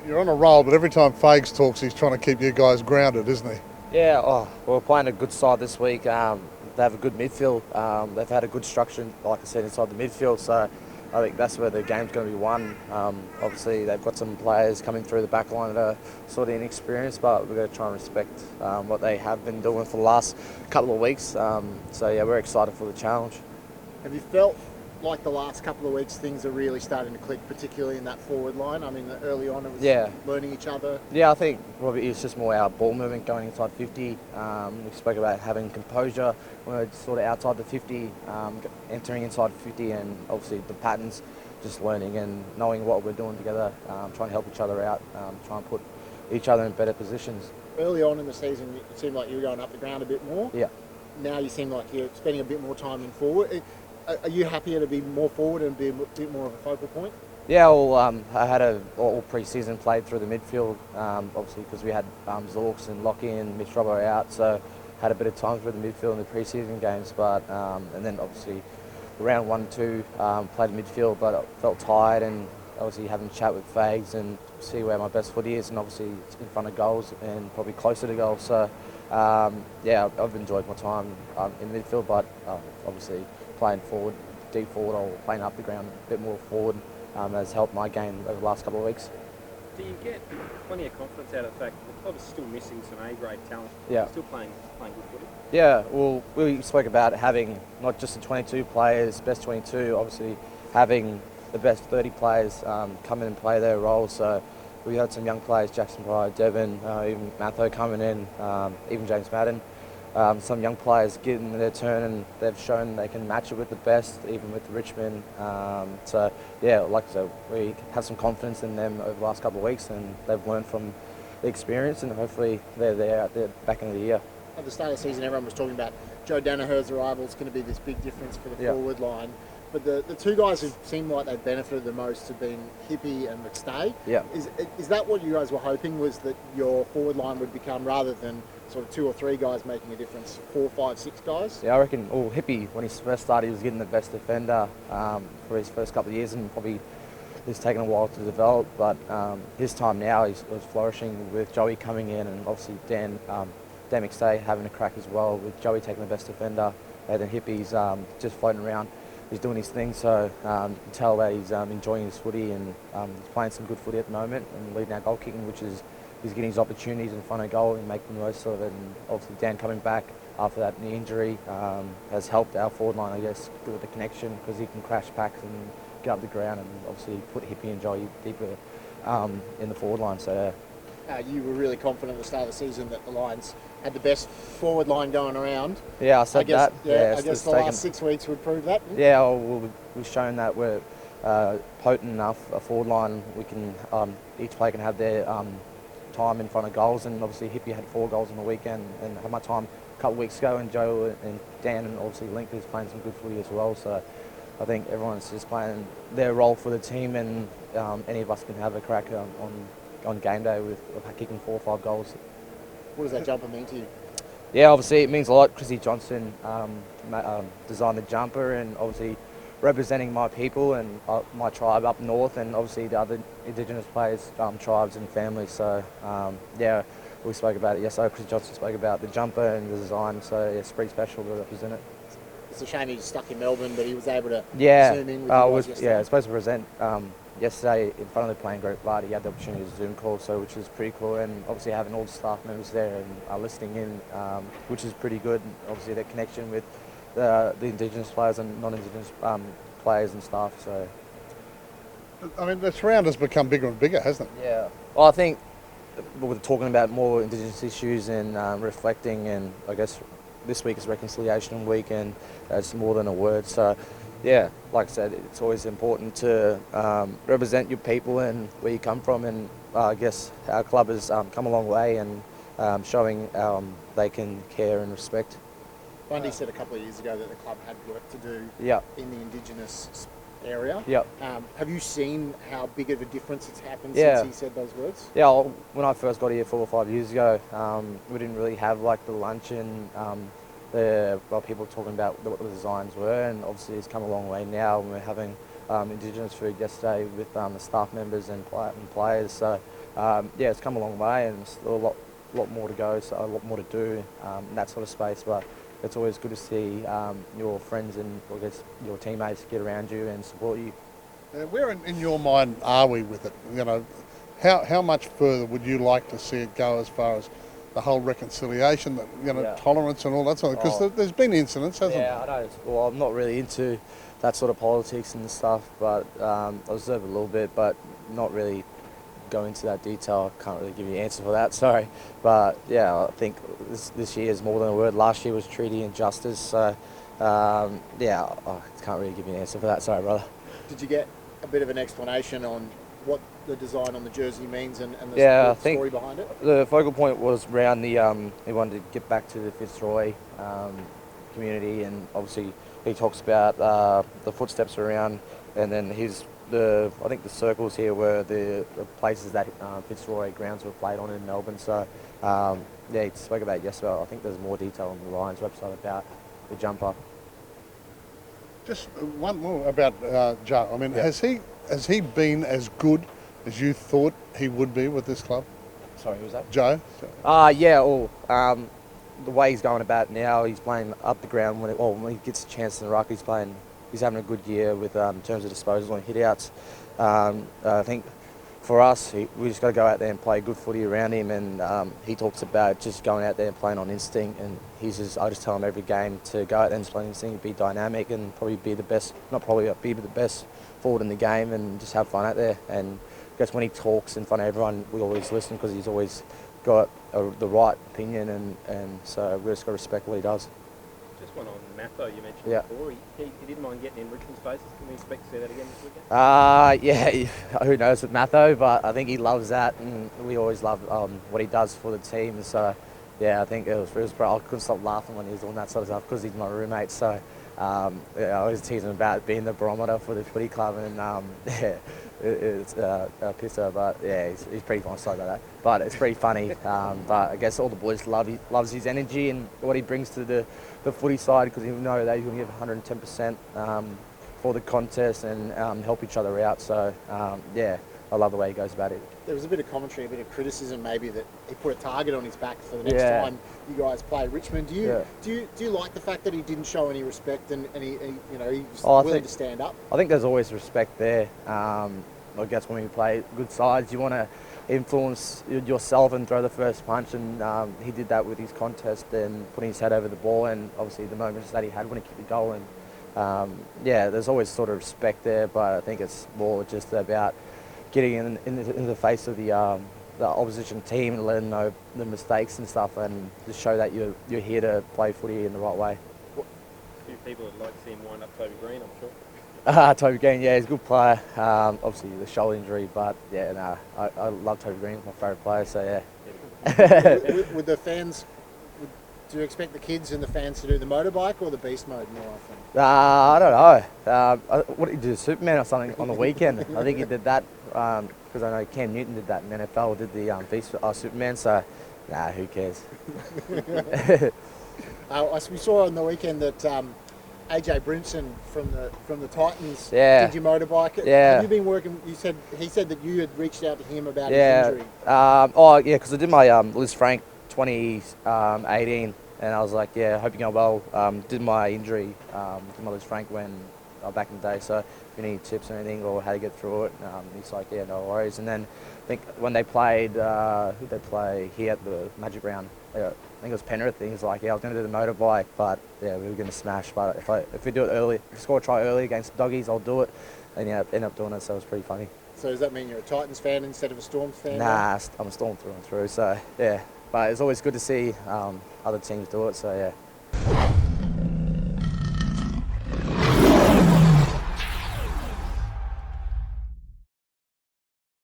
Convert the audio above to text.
You're on a roll, but every time Fags talks, he's trying to keep you guys grounded, isn't he? Yeah, we're playing a good side this week. They have a good midfield. They've had a good structure, like I said, inside the midfield. So I think that's where the game's going to be won. Obviously, they've got some players coming through the back line that are sort of inexperienced, but we're going to try and respect what they have been doing for the last couple of weeks. So yeah, we're excited for the challenge. Have you felt like the last couple of weeks things are really starting to click, particularly in that forward line? I mean, early on it was learning each other. Yeah, I think probably it's just more our ball movement going inside 50. We spoke about having composure when we're sort of outside the 50, entering inside 50, and obviously the patterns, just learning and knowing what we're doing together, trying to help each other out, try and put each other in better positions. Early on in the season, it seemed like you were going up the ground a bit more. Yeah. Now you seem like you're spending a bit more time in forward. Are you happier to be more forward and be a bit more of a focal point? Yeah, well, I had all pre-season played through the midfield, obviously because we had Zorks and Lockie and Mitch Robbo out, so had a bit of time through the midfield in the pre-season games. But and then obviously round 1 and 2 played midfield, but I felt tired, and obviously having a chat with Fags and see where my best foot is, and obviously in front of goals and probably closer to goals. So yeah, I've enjoyed my time in midfield, but obviously playing forward, deep forward, or playing up the ground a bit more forward has helped my game over the last couple of weeks. Do you get plenty of confidence out of the fact that the club is still missing some A-grade talent? Yeah. Still playing good footy? Yeah, well, we spoke about having not just the 22 players, best 22, obviously having the best 30 players come in and play their roles. So we had some young players, Jackson Pride, Devon, even Matho coming in, even James Madden. Some young players getting their turn, and they've shown they can match it with the best, even with Richmond. So yeah, like I said, we have some confidence in them over the last couple of weeks, and they've learned from the experience, and hopefully they're there at the back end of the year. At the start of the season, everyone was talking about Joe Danaher's arrival is going to be this big difference for the forward line. But the two guys who seemed like they benefited the most have been Hippie and McStay. Yeah. Is that what you guys were hoping, was that your forward line would become, rather than sort of 2 or 3 guys making a difference, 4, 5, 6 guys? Yeah, I reckon, Hippie, when he first started, he was getting the best defender for his first couple of years, and probably it's taken a while to develop, but his time now is flourishing with Joey coming in, and obviously Dan McStay having a crack as well, with Joey taking the best defender, and then Hippie's just floating around. He's doing his thing, so you can tell that he's enjoying his footy, and he's playing some good footy at the moment and leading our goal kicking, which is he's getting his opportunities in front of goal and making the most of it. And obviously Dan coming back after that knee injury has helped our forward line, I guess, with the connection, because he can crash packs and get up the ground, and obviously put Hippie and Joey deeper in the forward line. So you were really confident at the start of the season that the Lions had the best forward line going around. Yeah, I said that. Yeah, I guess the last 6 weeks would prove that. Yeah, well, we've shown that we're potent enough, a forward line. We can each player can have their time in front of goals, and obviously Hippie had 4 goals on the weekend, and had my time a couple of weeks ago, and Joe and Dan and obviously Link is playing some good footy as well. So I think everyone's just playing their role for the team, and any of us can have a crack on game day with kicking 4 or 5 goals. What does that jumper mean to you? Yeah, obviously it means a lot. Chrissy Johnson designed the jumper, and obviously representing my people and my tribe up north, and obviously the other Indigenous players, tribes and families. So yeah, we spoke about it yesterday. Chrissy Johnson spoke about the jumper and the design, so yeah, it's pretty special to represent it. It's a shame he's stuck in Melbourne, but he was able to zoom in with you guys yesterday. Yeah, I was supposed to present yesterday in front of the playing group, but he had the opportunity to Zoom call, so which is pretty cool, and obviously having all the staff members there and listening in, which is pretty good. And obviously their connection with the Indigenous players and non-Indigenous players and staff. So I mean, the surround has become bigger and bigger, hasn't it? yeah, well, I think we're talking about more Indigenous issues and reflecting, and I guess this week is Reconciliation Week, and it's more than a word. So yeah, like I said, it's always important to represent your people and where you come from, and I guess our club has come a long way, and showing they can care and respect. Bundy said a couple of years ago that the club had work to do in the Indigenous area. Yep. Have you seen how big of a difference it's happened since he said those words? Yeah, well, when I first got here 4 or 5 years ago, we didn't really have like the luncheon. People talking about what the designs were, and obviously it's come a long way now, and we're having Indigenous food yesterday with the staff members and players. So yeah, it's come a long way, and still a lot more to go, so a lot more to do in that sort of space. But it's always good to see your friends and I guess your teammates get around you and support you. Where in your mind are we with it? You know, how much further would you like to see it go as far as the whole reconciliation, tolerance and all that sort of? Because there's been incidents, hasn't there? Yeah, I know. Well, I'm not really into that sort of politics and stuff, but I observe a little bit, but not really go into that detail. I can't really give you an answer for that, sorry. But yeah, I think this year is more than a word. Last year was treaty and justice, so yeah, I can't really give you an answer for that, sorry, brother. Did you get a bit of an explanation on what the design on the jersey means and the story behind it? The focal point was around the he wanted to get back to the Fitzroy community, and obviously he talks about the footsteps around, and then I think the circles here were the places that Fitzroy grounds were played on in Melbourne. So yeah, he spoke about it yesterday. I think there's more detail on the Lions website about the jumper. Just one more about Joe. I mean, has he been as good as you thought he would be with this club? Sorry, who was that? Joe? Yeah, the way he's going about now, he's playing up the ground when he gets a chance in the ruck. He's having a good year with in terms of disposals and hit-outs. I think for us, we just got to go out there and play good footy around him, and he talks about just going out there and playing on instinct, and I just tell him every game to go out there and play on instinct, be dynamic, and probably be the best, be the best forward in the game, and just have fun out there. And I guess when he talks in front of everyone, we always listen because he's always got the right opinion, and so we just got to respect what he does. Just one on Matho you mentioned before. He didn't mind getting in Richmond's faces. Can we expect to see that again this weekend? Yeah, who knows with Matho, but I think he loves that, and we always love what he does for the team. So yeah, I think it was I couldn't stop laughing when he was doing that sort of stuff because he's my roommate. So I always tease him about being the barometer for the footy club, and yeah, it's a pisser, but yeah, he's pretty fun. Sorry about that, but it's pretty funny. But I guess all the boys loves his energy and what he brings to the footy side, because you know that he's going to give 110% for the contest and help each other out. So yeah, I love the way he goes about it. There was a bit of commentary, a bit of criticism maybe that he put a target on his back for the next time you guys play Richmond. Do you like the fact that he didn't show any respect and he was willing to stand up? I think there's always respect there. I guess when we play good sides, you want to influence yourself and throw the first punch, and he did that with his contest and putting his head over the ball, and obviously the moments that he had when he kicked the goal. And yeah, there's always sort of respect there, but I think it's more just about getting in the face of the opposition team and letting them know the mistakes and stuff, and just show that you're here to play footy in the right way. A few people would like to see him wind up Toby Green, I'm sure. Toby Green, yeah, he's a good player. Obviously the shoulder injury, but yeah, I love Toby Green, he's my favourite player, so yeah. Would the fans, do you expect the kids and the fans to do the motorbike or the beast mode more often? I don't know. What did he do, Superman or something on the weekend? I think he did that because I know Cam Newton did that in the NFL, did the beast Superman, so nah, who cares? We saw on the weekend that AJ Brimson from the Titans did your motorbike. Yeah. Have you been working? He said that you had reached out to him about his injury. Because I did my Liz Frank 2018, and I was like, yeah, hope you're going well. Did my injury, did my Liz Frank when back in the day. So if you need tips or anything or how to get through it, he's like, yeah, no worries. And then I think when they played, who'd they play here at the Magic Round? I think it was Penrith. He was like, yeah, I was going to do the motorbike, but yeah, we were going to smash. But if we do it early, if we score a try early against doggies, I'll do it. And yeah, end up doing it, so it was pretty funny. So does that mean you're a Titans fan instead of a Storms fan? Nah, I'm a Storm through and through, so yeah. But it's always good to see other teams do it, so yeah.